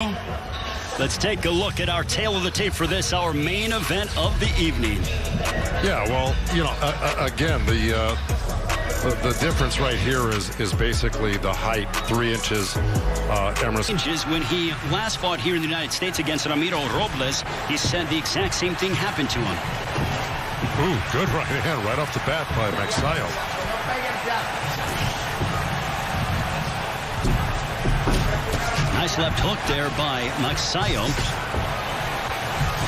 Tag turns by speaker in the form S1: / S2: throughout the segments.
S1: Let's take a look at our tail of the tape for this, our main event of the evening.
S2: Yeah, well, you know, again, the difference right here is basically the height, 3 inches.
S1: Inches when he last fought here in the United States against Ramiro Robles, he said the exact same thing happened to him.
S2: Ooh, good right hand right off the bat by Magsayo.
S1: Nice left hook there by Magsayo.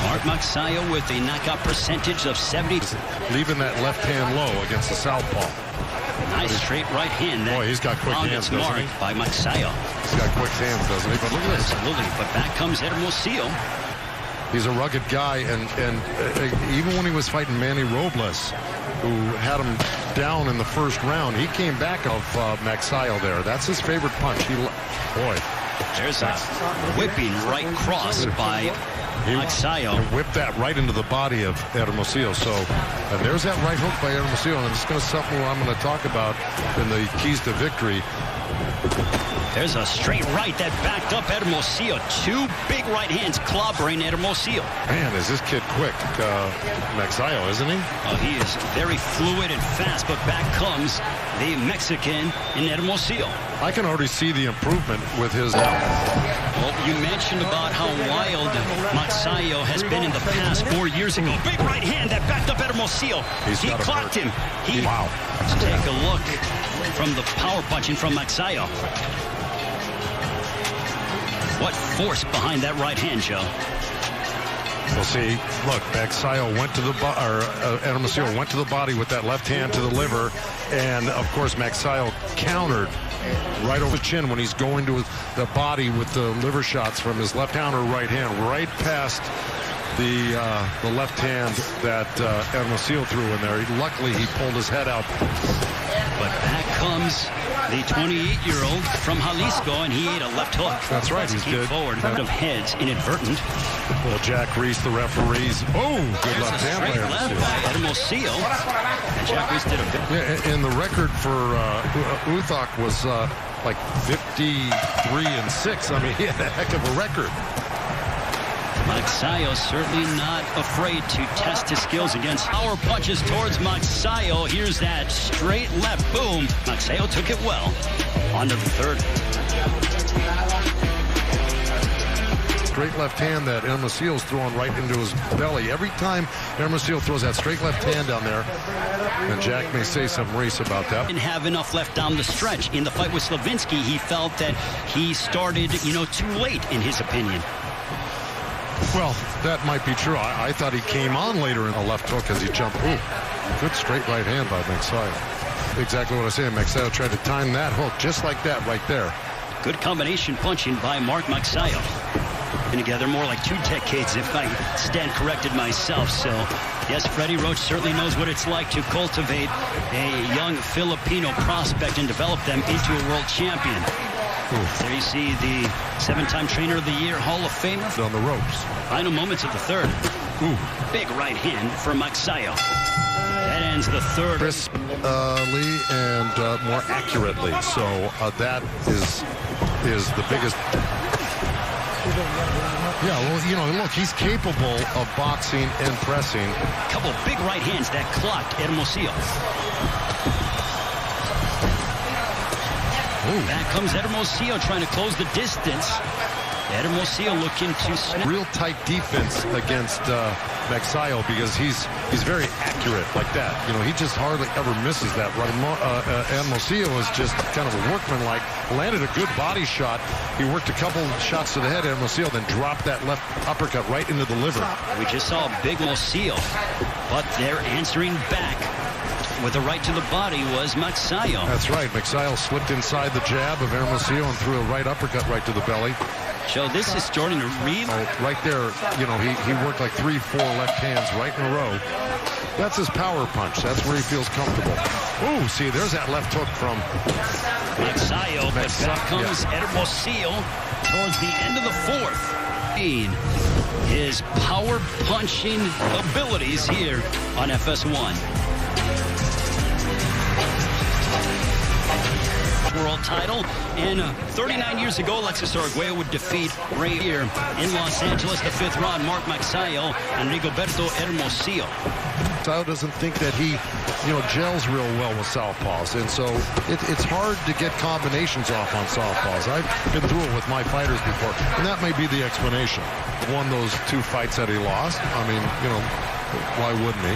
S1: Mark Magsayo with a knockout percentage of 70.
S2: Leaving that left hand low against the southpaw.
S1: Nice straight right hand.
S2: Boy, he's got quick hands, doesn't he?
S1: By Magsayo.
S2: He's got quick hands, doesn't he? But look at this.
S1: Absolutely. But back comes Hermosillo.
S2: He's a rugged guy, and even when he was fighting Manny Robles, who had him down in the first round, he came back of Magsayo there. That's his favorite punch. Boy.
S1: There's a whipping right cross by Magsayo.
S2: Whipped that right into the body of Hermosillo. So, and there's that right hook by Hermosillo, and it's going to something I'm going to talk about in the keys to victory.
S1: There's a straight right that backed up Hermosillo. 2 big right hands clobbering Hermosillo.
S2: Man, is this kid quick, Magsayo, isn't he?
S1: Oh, he is very fluid and fast, but back comes the Mexican in Hermosillo.
S2: I can already see the improvement with his...
S1: Well, you mentioned about how wild Magsayo has been in the past 4 years ago. Big right hand that backed up Hermosillo. He clocked him.
S2: Wow.
S1: Let's take a look from the power punching from Magsayo. What force behind that right hand, Joe?
S2: We'll see. Look, Magsayo went to the Hermosillo went to the body with that left hand to the liver, and of course Magsayo countered right over the chin when he's going to the body with the liver shots from his left hand or right hand, right past the left hand that Hermosillo threw in there. Luckily, he pulled his head out.
S1: But back comes the 28-year-old from Jalisco, and he ate a left hook.
S2: That's right, he's good.
S1: Forward of heads, inadvertent.
S2: Well, Jack Reese, the referees. Oh, good left hand by
S1: Hermosillo. And Jack Reese did a bit.
S2: Yeah, and the record for Uthak was like 53-6. I mean, he had a heck of a record.
S1: Magsayo certainly not afraid to test his skills against power punches towards Magsayo. Here's that straight left. Boom. Magsayo took it well. On to the third.
S2: Straight left hand that Hermosillo's throwing right into his belly. Every time Hermosillo throws that straight left hand down there, and Jack may say some race about that.
S1: Didn't have enough left down the stretch. In the fight with Slavinsky, he felt that he started, too late, in his opinion.
S2: Well, that might be true. I thought he came on later in a left hook as he jumped. Ooh, good straight right hand by Magsayo. Exactly what I say. Magsayo tried to time that hook just like that right there.
S1: Good combination punching by Mark Magsayo. Been together more like 2 decades, if I stand corrected myself. So, yes, Freddie Roach certainly knows what it's like to cultivate a young Filipino prospect and develop them into a world champion. Ooh. There you see the 7-time Trainer of the Year Hall of Famer.
S2: On the ropes.
S1: Final moments of the third.
S2: Ooh.
S1: Big right hand for Magsayo. That ends the third.
S2: Crisply and more accurately. So that is the biggest. Yeah, well, look, he's capable of boxing and pressing.
S1: A couple big right hands that clocked Hermosillo.
S2: Ooh.
S1: Back comes Hermosillo trying to close the distance. Hermosillo looking to snap.
S2: Real tight defense against Magsayo because he's very accurate like that. He just hardly ever misses that right. Hermosillo is just kind of a workman-like. Landed a good body shot. He worked a couple shots to the head, Hermosillo, then dropped that left uppercut right into the liver.
S1: We just saw a big Hermosillo, but they're answering back. With a right to the body was Magsayo.
S2: That's right. Magsayo slipped inside the jab of Hermosillo and threw a right uppercut right to the belly.
S1: Joe, this is starting to read.
S2: Right there, he worked like 3-4 left hands right in a row. That's his power punch. That's where he feels comfortable. Ooh, see, there's that left hook from
S1: Magsayo. But back comes Hermosillo towards the end of the fourth. His power punching abilities here on FS1. World title And 39 years ago, Alexis Arguello would defeat right here in Los Angeles, the 5th round, Mark Magsayo and Rigoberto Hermosillo.
S2: Magsayo doesn't think that he, gels real well with southpaws, and so it's hard to get combinations off on southpaws. I've been through it with my fighters before, and that may be the explanation. Won those 2 fights that he lost. I mean, why wouldn't he?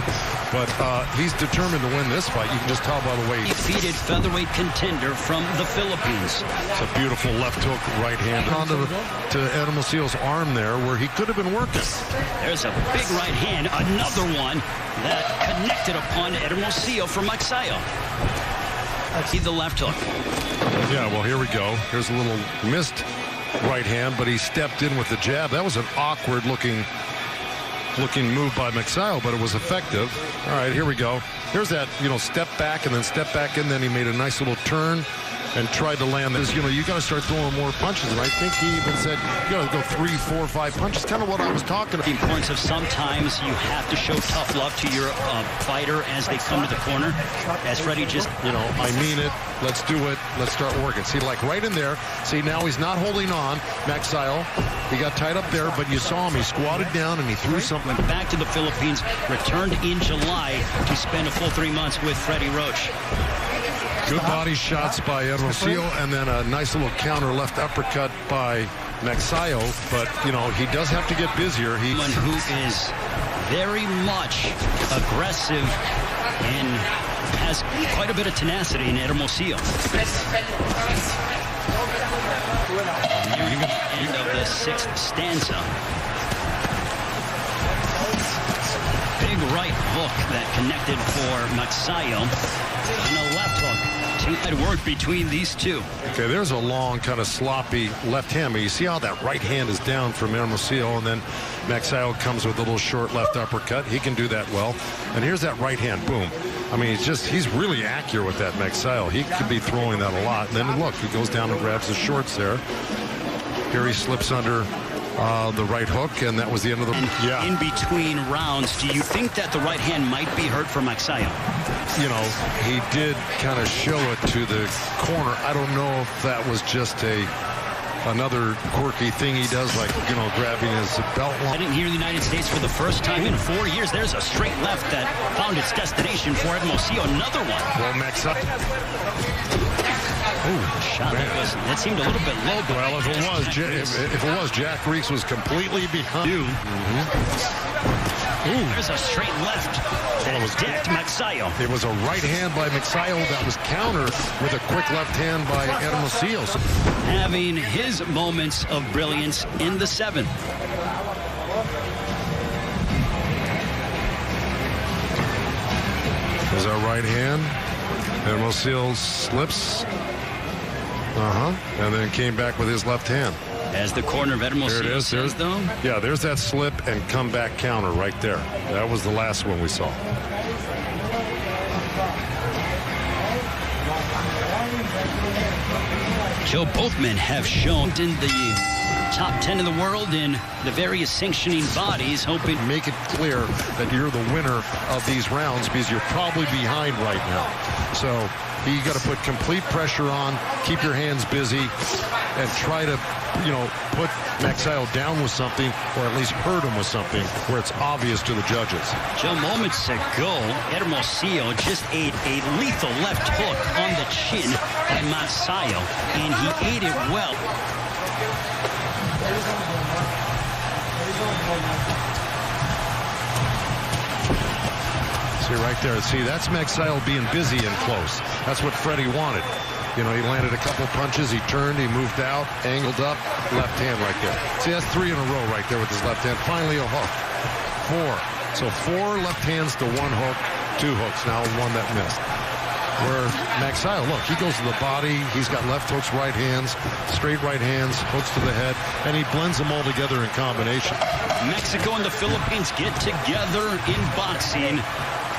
S2: But he's determined to win this fight. You can just tell by the way
S1: he defeated featherweight contender from the Philippines.
S2: It's a beautiful left hook, right hand onto to Hermosillo's arm there, where he could have been working.
S1: There's a big right hand, another one that connected upon Hermosillo from Magsayo. See the left hook.
S2: Yeah, well, here we go. Here's a little missed right hand, but he stepped in with the jab. That was an awkward looking move by Magsayo, but it was effective. All right, here we go. Here's that, step back and then step back in. Then he made a nice little turn and tried to land this. You got to start throwing more punches. And I think he even said, you got to go 3, 4, 5 punches. Kind of what I was talking about.
S1: The importance of sometimes you have to show tough love to your fighter as they come to the corner. As Freddie just,
S2: I mean it. Let's do it. Let's start working. See, like right in there. See, now he's not holding on. Magsayo, he got tied up there, but you saw him. He squatted down and he threw something.
S1: Went back to the Philippines, returned in July to spend a full 3 months with Freddie Roach.
S2: Good body shots by Hermosillo, and then a nice little counter left uppercut by Magsayo. But, he does have to get busier.
S1: Someone who is very much aggressive and has quite a bit of tenacity in Hermosillo. Nearing the end of the 6th stanza. Big right hook that connected for Magsayo. And a left hook. Good work between these two.
S2: Okay, there's a long, kind of sloppy left hand. But you see how that right hand is down from Hermosillo, and then Magsayo comes with a little short left uppercut. He can do that well. And here's that right hand. Boom. I mean, he's really accurate with that Magsayo. He could be throwing that a lot. And then look, he goes down and grabs the shorts there. Here he slips under the right hook, and that was the end of the...
S1: In between rounds, do you think that the right hand might be hurt for Magsayo?
S2: He did kind of show it to the corner. I don't know if that was just another quirky thing he does, like, grabbing his belt line.
S1: Heading here in the United States for the first time in 4 years. There's a straight left that found its destination for Hermosillo. Another one.
S2: Well, Magsayo.
S1: Shot that seemed a little bit low. But
S2: well, if it was, Jack Reeks was completely behind you.
S1: There's a straight left that decked Magsayo.
S2: It was a right hand by Magsayo that was countered with a quick left hand by Hermosillo.
S1: Having his moments of brilliance in the 7th.
S2: There's our right hand. Hermosillo slips. And then came back with his left hand.
S1: As the corner of Hermosillo says, though.
S2: Yeah, there's that slip and come back counter right there. That was the last one we saw.
S1: Joe, both men have shown in the top 10 in the world in the various sanctioning bodies, hoping
S2: to make it clear that you're the winner of these rounds, because you're probably behind right now. So you got to put complete pressure on, keep your hands busy, and try to, put Magsayo down with something, or at least hurt him with something where it's obvious to the judges.
S1: Joe, moments ago, Hermosillo just ate a lethal left hook on the chin by Magsayo, and he ate it well.
S2: See right there. See, that's Magsayo being busy and close. That's what Freddie wanted. He landed a couple punches. He turned. He moved out, angled up, left hand right there. See, that's 3 in a row right there with his left hand. Finally, a hook. 4. So 4 left hands to 1 hook, 2 hooks. Now 1 that missed. Where Magsayo, look, he goes to the body. He's got left hooks, right hands, straight right hands, hooks to the head, and he blends them all together in combination.
S1: Mexico and the Philippines get together in boxing.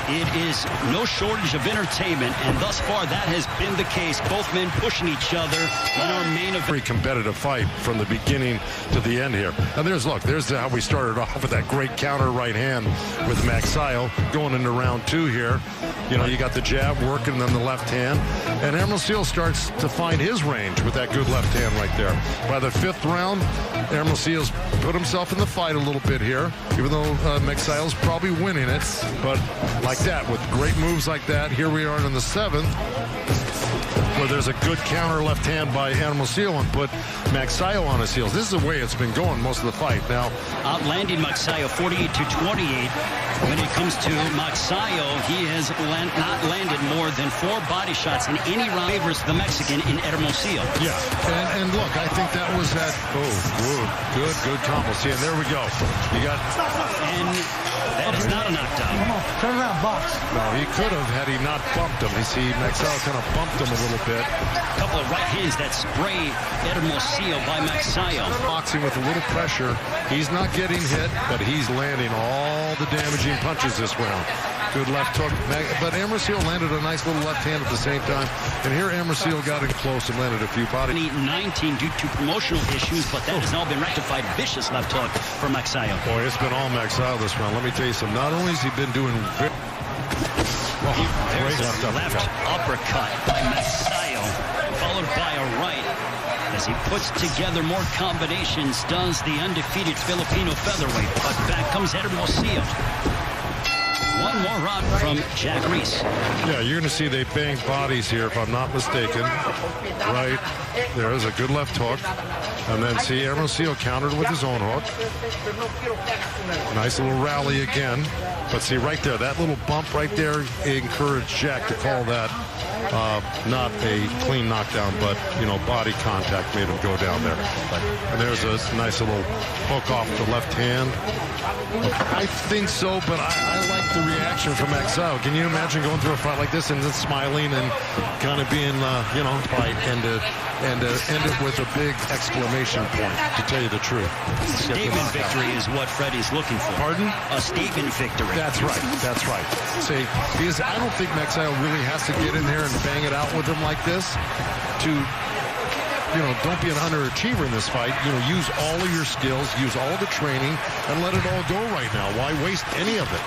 S1: It is no shortage of entertainment, and thus far that has been the case. Both men pushing each other in our main event.
S2: Very competitive fight from the beginning to the end here. And there's how we started off with that great counter right hand with Magsayo going into round 2 here. You know, you got the jab working, and then the left hand. And Hermosillo starts to find his range with that good left hand right there. By the 5th round, Hermosillo's put himself in the fight a little bit here, even though Magsayo's probably winning it. But like that, with great moves like that, here we are in the 7th, where there's a good counter left hand by Hermosillo and put Magsayo on his heels. This is the way it's been going most of the fight. Now,
S1: outlanding Magsayo 48-28. When it comes to Magsayo, he has not landed more than 4 body shots in any round. Favors the Mexican in Hermosillo.
S2: Yeah, and look, I think that was that. Oh, good combo. See, and there we go. You got,
S1: and that is not a knockdown.
S3: Come on, turn around, box.
S2: No, he could have had he not bumped him. You see, Magsayo kind of bumped him a little bit.
S1: A couple of right hands that spray Hermosillo by Magsayo.
S2: Boxing with a little pressure. He's not getting hit, but he's landing all the damaging punches this round. Good left hook. But Hermosillo landed a nice little left hand at the same time. And here Hermosillo got in close and landed a few body.
S1: 19 due to promotional issues, but that has now been rectified. Vicious left hook for Magsayo.
S2: Boy, it's been all Magsayo this round. Let me tell you something. Not only has he been doing great
S1: left uppercut by Magsayo, followed by a right. As he puts together more combinations, does the undefeated Filipino featherweight. But back comes Hermosillo. One more round from Jack Reese.
S2: Yeah, you're going to see they bang bodies here, if I'm not mistaken. Right. There's a good left hook. And then see Hermosillo countered with his own hook. Nice little rally again. But see right there, that little bump right there encouraged Jack to call that not a clean knockdown, but, you know, body contact made him go down there. And there's a nice little hook off the left hand. I think so, but I like the reaction from Magsayo. Can you imagine going through a fight like this and then smiling and kind of being, you know, fight and end it with a big exclamation point, to tell you the truth.
S1: Statement victory is what Freddie's looking for.
S2: Pardon?
S1: A statement victory.
S2: That's right. That's right. See, because I don't think Magsayo really has to get in there and bang it out with him like this to, you know, don't be an underachiever in this fight. You know, use all of your skills, use all the training, and let it all go right now. Why waste any of it?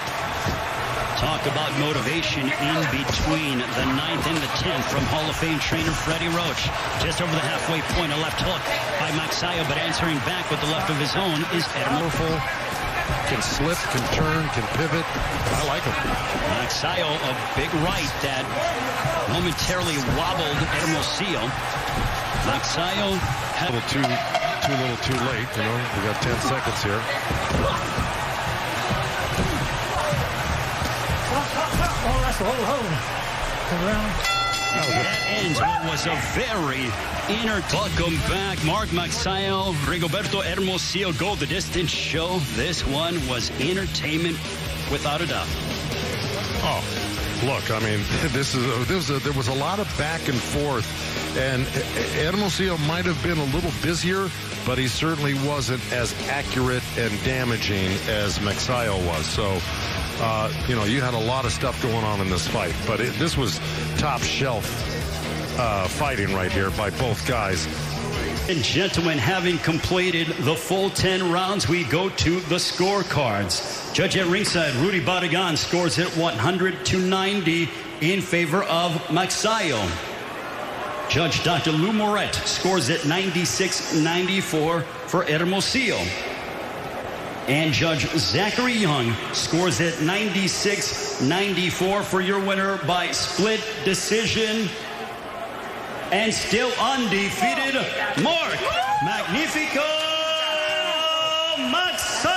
S1: Talk about motivation in between the 9th and the 10th from Hall of Fame trainer Freddie Roach. Just over the halfway point, a left hook by Magsayo, but answering back with the left of his own is Hermosillo.
S2: Can slip, can turn, can pivot. I like him.
S1: Magsayo, a big right that momentarily wobbled Hermosillo. Magsayo
S2: had a little too late, you know. We got 10 seconds here.
S1: That ends what was a very welcome back. Mark Magsayo, Rigoberto Hermosillo go the distance show. This one was entertainment without a doubt.
S2: Oh, look, I mean, there was a lot of back and forth, and Hermosillo might have been a little busier, but he certainly wasn't as accurate and damaging as Magsayo was. So, you know, you had a lot of stuff going on in this fight, but this was top shelf fighting right here by both guys.
S1: And gentlemen, having completed the full 10 rounds, we go to the scorecards. Judge at ringside, Rudy Barragan, scores it 100-90 in favor of Magsayo. Judge Dr. Lou Moret scores it 96-94 for Hermosillo. And Judge Zachary Young scores it 96-94 for your winner by split decision. And still undefeated, Mark Magnifico Magsayo.